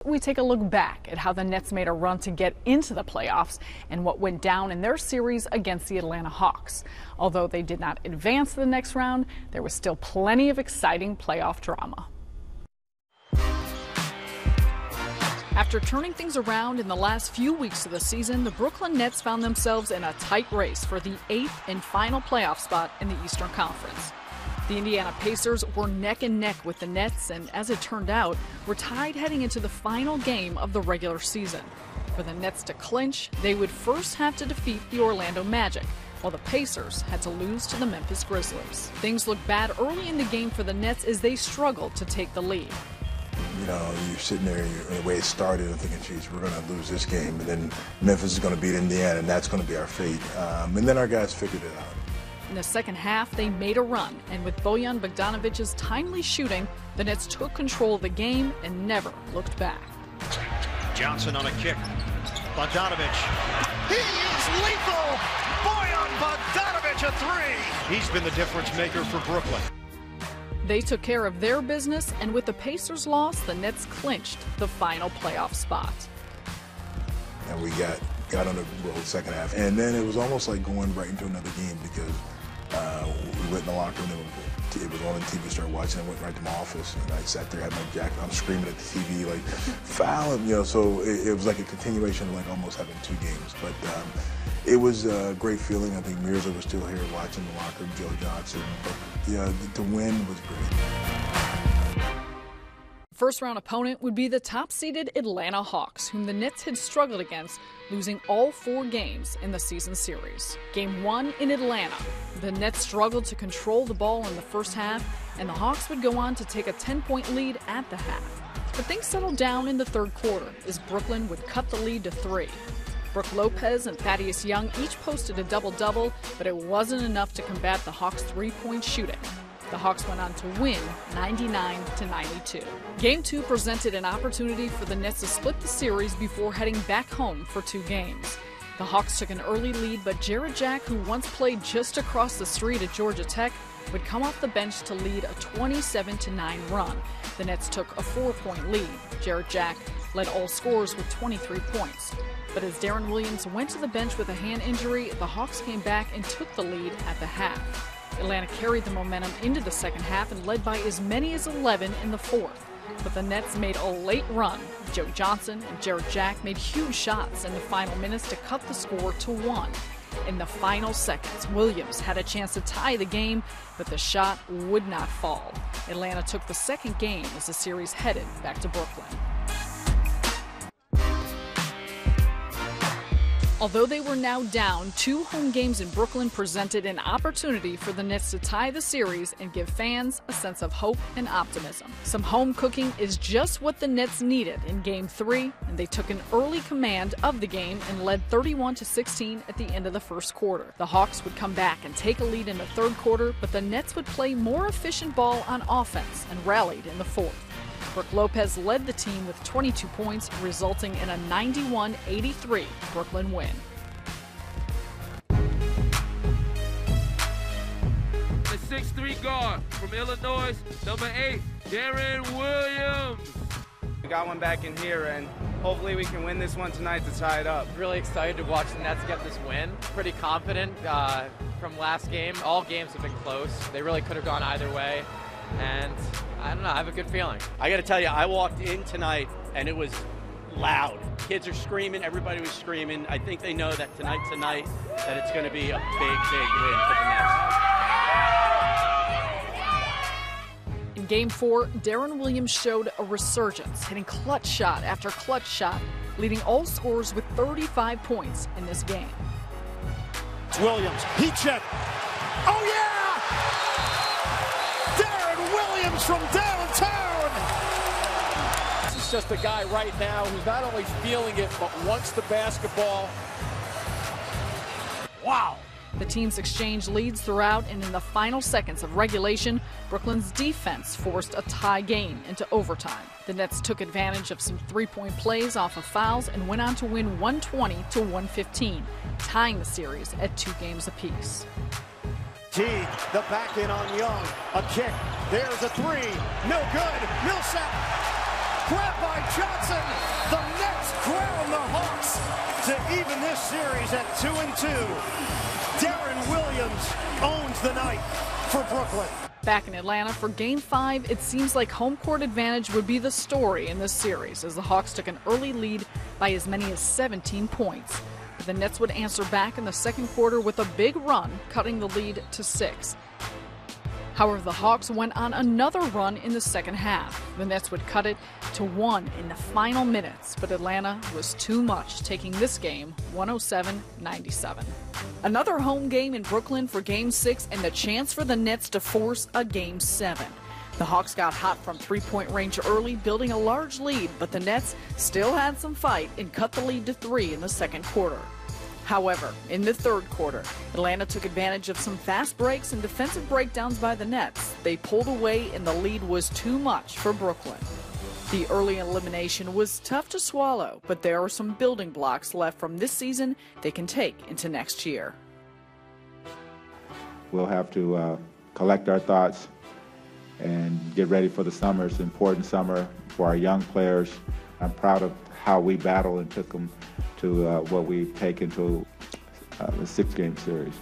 We take a look back at how the Nets made a run to get into the playoffs and what went down in their series against the Atlanta Hawks. Although they did not advance to the next round, there was still plenty of exciting playoff drama. After turning things around in the last few weeks of the season, the Brooklyn Nets found themselves in a tight race for the 8th and final playoff spot in the Eastern Conference. The Indiana Pacers were neck and neck with the Nets, and as it turned out, were tied heading into the final game of the regular season. For the Nets to clinch, they would first have to defeat the Orlando Magic, while the Pacers had to lose to the Memphis Grizzlies. Things looked bad early in the game for the Nets as they struggled to take the lead. You know, you're sitting there, the way it started, I'm thinking, geez, we're going to lose this game, and then Memphis is going to beat Indiana, and that's going to be our fate. And then our guys figured it out. In the second half, they made a run, and with Bojan Bogdanovic's timely shooting, the Nets took control of the game and never looked back. Johnson on a kick. Bogdanovic. He is lethal! Bojan Bogdanovic a three! He's been the difference maker for Brooklyn. They took care of their business, and with the Pacers' loss, the Nets clinched the final playoff spot. And we got on the road second half, and then it was almost like going right into another game because we went in the locker room. It was on the TV. Started watching. I went right to my office, and I sat there, had my jacket. I'm screaming at the TV like, "Foul!" You know. So it was like a continuation of like almost having two games. But it was a great feeling. I think Mirza was still here watching the locker room. Joe Johnson. But yeah, to win was great. First-round opponent would be the top-seeded Atlanta Hawks, whom the Nets had struggled against, losing all 4 games in the season series. Game 1 in Atlanta. The Nets struggled to control the ball in the first half, and the Hawks would go on to take a 10-point lead at the half. But things settled down in the third quarter as Brooklyn would cut the lead to 3. Brook Lopez and Thaddeus Young each posted a double-double, but it wasn't enough to combat the Hawks' 3-point shooting. The Hawks went on to win 99-92. Game 2 presented an opportunity for the Nets to split the series before heading back home for 2 games. The Hawks took an early lead, but Jarrett Jack, who once played just across the street at Georgia Tech, would come off the bench to lead a 27-9 run. The Nets took a 4-point lead. Jarrett Jack led all scorers with 23 points. But as Deron Williams went to the bench with a hand injury, the Hawks came back and took the lead at the half. Atlanta carried the momentum into the second half and led by as many as 11 in the fourth. But the Nets made a late run. Joe Johnson and Jarrett Jack made huge shots in the final minutes to cut the score to 1. In the final seconds, Williams had a chance to tie the game, but the shot would not fall. Atlanta took the second game as the series headed back to Brooklyn. Although they were now down, 2 home games in Brooklyn presented an opportunity for the Nets to tie the series and give fans a sense of hope and optimism. Some home cooking is just what the Nets needed in Game 3, and they took an early command of the game and led 31-16 at the end of the first quarter. The Hawks would come back and take a lead in the third quarter, but the Nets would play more efficient ball on offense and rallied in the fourth. Brook Lopez led the team with 22 points, resulting in a 91-83 Brooklyn win. The 6'3" guard from Illinois, number 8, Deron Williams. We got one back in here, and hopefully we can win this one tonight to tie it up. Really excited to watch the Nets get this win. Pretty confident from last game. All games have been close. They really could have gone either way. And I don't know, I have a good feeling. I got to tell you, I walked in tonight and it was loud. Kids are screaming, everybody was screaming. I think they know that tonight's a night that it's going to be a big, big win for the Nets. In Game 4, Deron Williams showed a resurgence, hitting clutch shot after clutch shot, leading all scorers with 35 points in this game. It's Williams, heat check. Oh yeah! Williams from downtown. This is just a guy right now who's not only feeling it, but wants the basketball. Wow. The teams exchanged leads throughout, and in the final seconds of regulation, Brooklyn's defense forced a tie game into overtime. The Nets took advantage of some 3-point plays off of fouls and went on to win 120-115, tying the series at 2 games apiece. Teague, the back in on Young. A kick. There's a 3. No good. Millsap. Grabbed by Johnson. The Nets crown the Hawks to even this series at 2-2. Darren Williams owns the night for Brooklyn. Back in Atlanta for Game 5, it seems like home court advantage would be the story in this series as the Hawks took an early lead by as many as 17 points. But the Nets would answer back in the second quarter with a big run, cutting the lead to 6. However, the Hawks went on another run in the second half. The Nets would cut it to 1 in the final minutes, but Atlanta was too much, taking this game 107-97. Another home game in Brooklyn for Game 6 and the chance for the Nets to force a Game 7. The Hawks got hot from three-point range early, building a large lead, but the Nets still had some fight and cut the lead to 3 in the second quarter. However, in the third quarter, Atlanta took advantage of some fast breaks and defensive breakdowns by the Nets. They pulled away and the lead was too much for Brooklyn. The early elimination was tough to swallow, but there are some building blocks left from this season they can take into next year. We'll have to collect our thoughts and get ready for the summer. It's an important summer for our young players. I'm proud of how we battled and took them to what we've taken to the 6-game series.